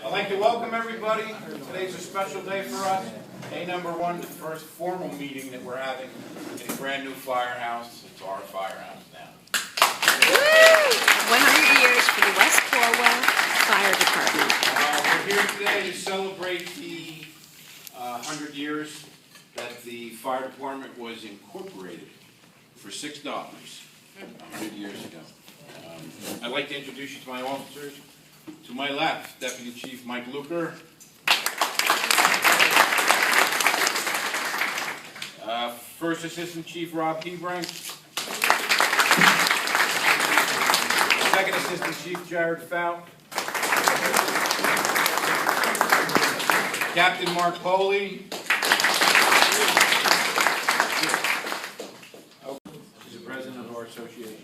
I'd like to welcome everybody. Today's a special day for us. Day number one, the first formal meeting that we're having in a brand new firehouse. It's our firehouse now. 100 years for the West Caldwell Fire Department. We're here today to celebrate the 100 years that the fire department was incorporated for $6 100 years ago. I'd like to introduce you to my officers. To my left, Deputy Chief Mike Luker. First Assistant Chief Rob Hebrank. Second Assistant Chief Jared Fout. Captain Mark Poley. She's the president of our association.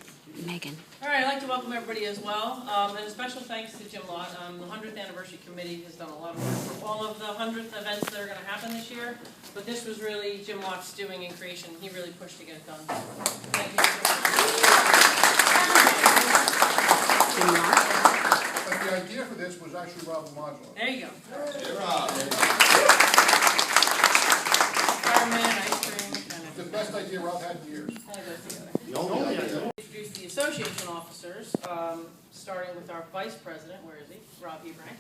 Megan. All right, I'd like to welcome everybody as well, and a special thanks to Jim Lott. The 100th Anniversary Committee has done a lot of work for all of the 100th events that are going to happen this year, but this was really Jim Lott's doing and creation. He really pushed to get it done. Thank you so much. Jim Lott. But the idea for this was actually rather modular. There you go. Hey, Rob. Fireman, ice cream, kind of. The best idea Rob had in years. All goes together. The only idea. Introduce the association officers, starting with our vice president. Where is he? Rob Hebrank.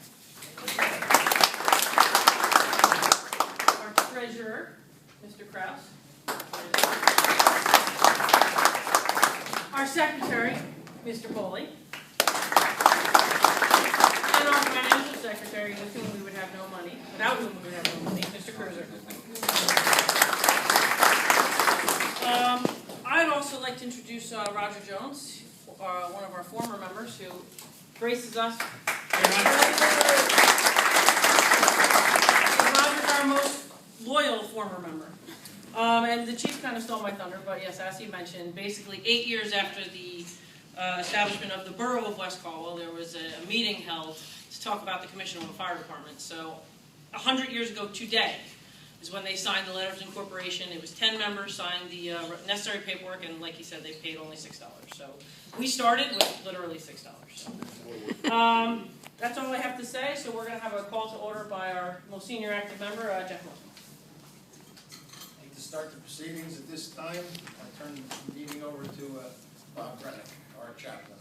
Our treasurer, Mr. Kraus. Our secretary, Mr. Foley. And our financial secretary, with whom we would have no money, without whom we would have no money, Mr. Cruiser. I'd also like to introduce Roger Jones, one of our former members who graces us. Roger's our most loyal former member. And the chief kind of stole my thunder, but yes, as he mentioned, basically 8 years after the establishment of the borough of West Caldwell, there was a meeting held to talk about the commission of the fire department. So 100 years ago today is when they signed the letter of incorporation. It was 10 members signed the necessary paperwork, and like he said, they paid only $6. So we started with literally $6. So, that's all I have to say. So we're going to have a call to order by our most senior active member, Jeff Wilson. I'd like to start the proceedings at this time. I turn the meeting over to Bob Rennick, our chaplain.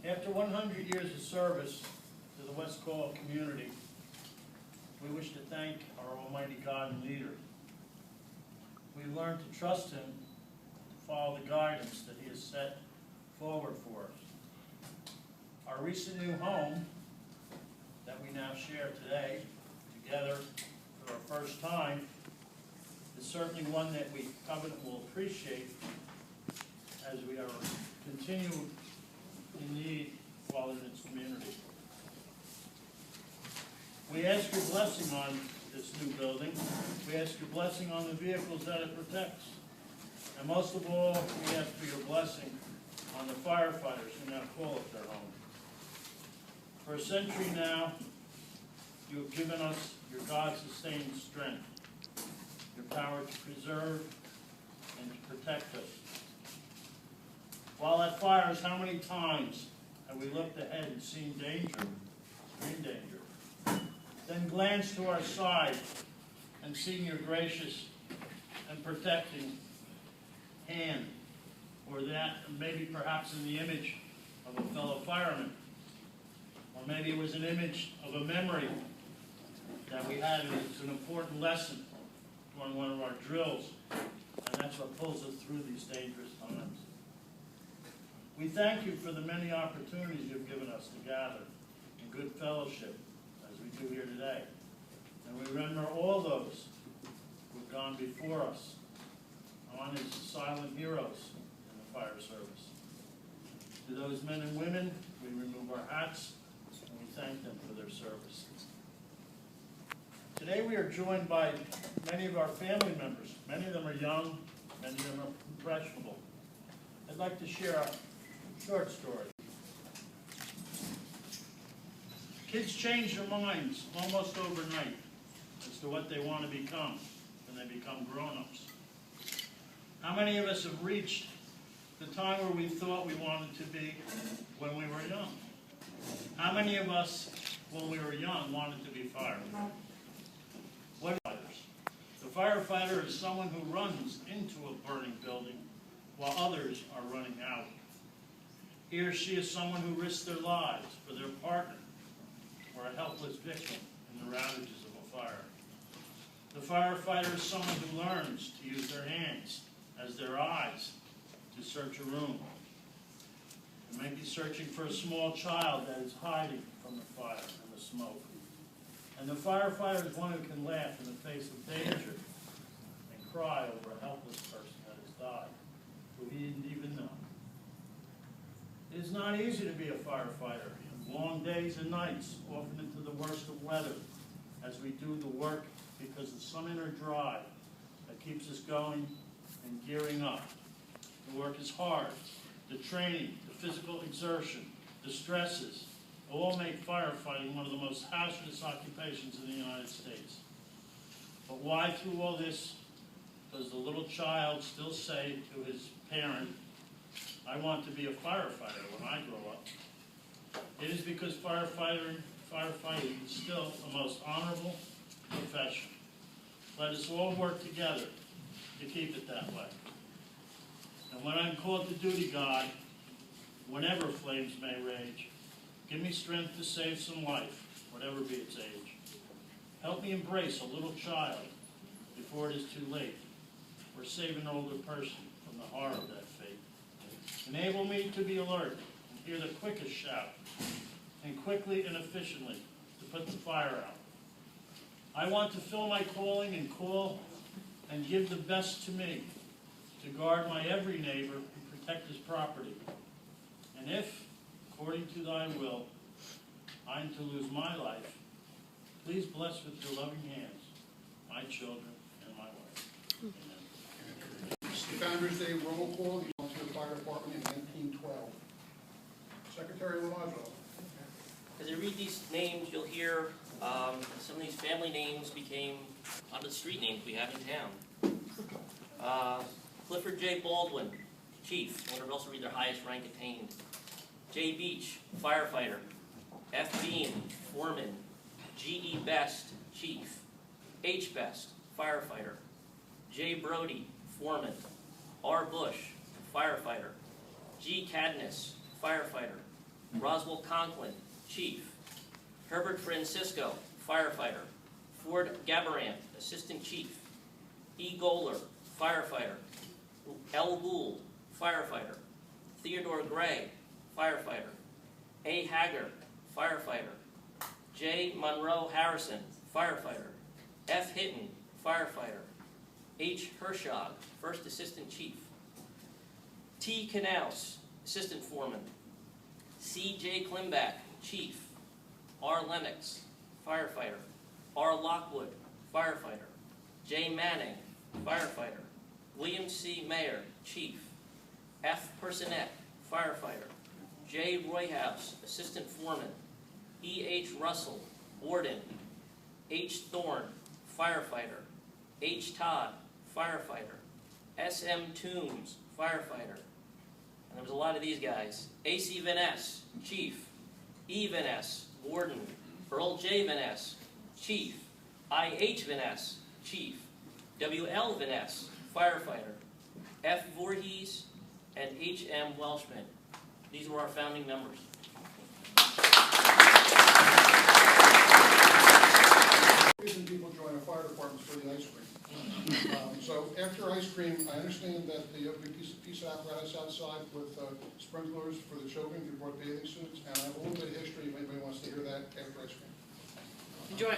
After 100 years of service to the West Caldwell community, we wish to thank our Almighty God and leader. We learned to trust Him, to follow the guidance that He has set forward for us. Our recent new home that we now share today, together for our first time, is certainly one that we covenant will appreciate as we are continuing in need while in its community. We ask your blessing on this new building. We ask your blessing on the vehicles that it protects. And most of all, we ask for your blessing on the firefighters who now call it their home. For a century now, you have given us your God-sustained strength, your power to preserve and to protect us. While at fires, how many times have we looked ahead and seen danger, extreme danger, then glanced to our side and seen your gracious and protecting hand, or that maybe perhaps in the image of a fellow fireman, or maybe it was an image of a memory that we had. It's an important lesson during one of our drills, and that's what pulls us through these dangerous times. We thank you for the many opportunities you've given us to gather in good fellowship, as we do here today. And we remember all those who have gone before us, on as silent heroes in the fire service. To those men and women, we remove our hats, and we thank them for their service. Today we are joined by many of our family members. Many of them are young, many of them are impressionable. I'd like to share a short story. Kids change their minds almost overnight as to what they want to become when they become grown-ups. How many of us have reached the time where we thought we wanted to be when we were young. How many of us, when we were young, wanted to be firefighters? What are firefighters? The firefighter is someone who runs into a burning building while others are running out. He or she is someone who risks their lives for their partner or a helpless victim in the ravages of a fire. The firefighter is someone who learns to use their hands as their eyes to search a room. They may be searching for a small child that is hiding from the fire and the smoke. And the firefighter is one who can laugh in the face of danger and cry over a helpless person that has died, who he didn't even know. It is not easy to be a firefighter. Long days and nights, often into the worst of weather, as we do the work because of some inner drive that keeps us going and gearing up. The work is hard. The training, the physical exertion, the stresses, all make firefighting one of the most hazardous occupations in the United States. But why through all this does the little child still say to his parent, "I want to be a firefighter when I grow up"? It is because firefighting is still the most honorable profession. Let us all work together to keep it that way. And when I'm called to duty, God, whenever flames may rage, give me strength to save some life, whatever be its age. Help me embrace a little child before it is too late, or save an older person from the horror of that fate. Enable me to be alert and hear the quickest shout, and quickly and efficiently to put the fire out. I want to fill my calling and call and give the best to me, to guard my every neighbor and protect his property. And if, according to thy will, I am to lose my life, please bless with your loving hands my children and my wife. Amen. It's the Founders Day roll call, the volunteer fire department in 1912. Secretary Romano. As I read these names, you'll hear some of these family names became out of the street names we have in town. Clifford J. Baldwin, Chief. I wonder if also read their highest rank attained. J. Beach, Firefighter. F. Bean, Foreman. G. E. Best, Chief. H. Best, Firefighter. J. Brody, Foreman. R. Bush, Firefighter. G. Cadness, Firefighter. Roswell Conklin, Chief. Herbert Francisco, Firefighter. Ford Gabarant, Assistant Chief. E. Goler, Firefighter. L. Gould, Firefighter. Theodore Gray, Firefighter. A. Hager, Firefighter. J. Monroe Harrison, Firefighter. F. Hitton, Firefighter. H. Hershog, First Assistant Chief. T. Knaus, Assistant Foreman. C. J. Klimback, Chief. R. Lennox, Firefighter. R. Lockwood, Firefighter. J. Manning, Firefighter. William C. Mayer, Chief. F. Personette, Firefighter. J. Royhouse, Assistant Foreman. E. H. Russell, Warden. H. Thorne, Firefighter. H. Todd, Firefighter. S. M. Toombs, Firefighter. And there was a lot of these guys. A.C. Van Ness, Chief. E. Van Ness, Warden. Earl J. Van Ness, Chief. I.H. Van Ness, Chief. W.L. Van Ness, Firefighter. F. Voorhees, and H.M. Welshman. These were our founding members. The reason people join a fire department is for the ice cream. So after ice cream, I understand that the piece of apparatus outside with sprinklers for the children, you brought bathing suits, and I have a little bit of history if anybody wants to hear that after ice cream. Enjoy.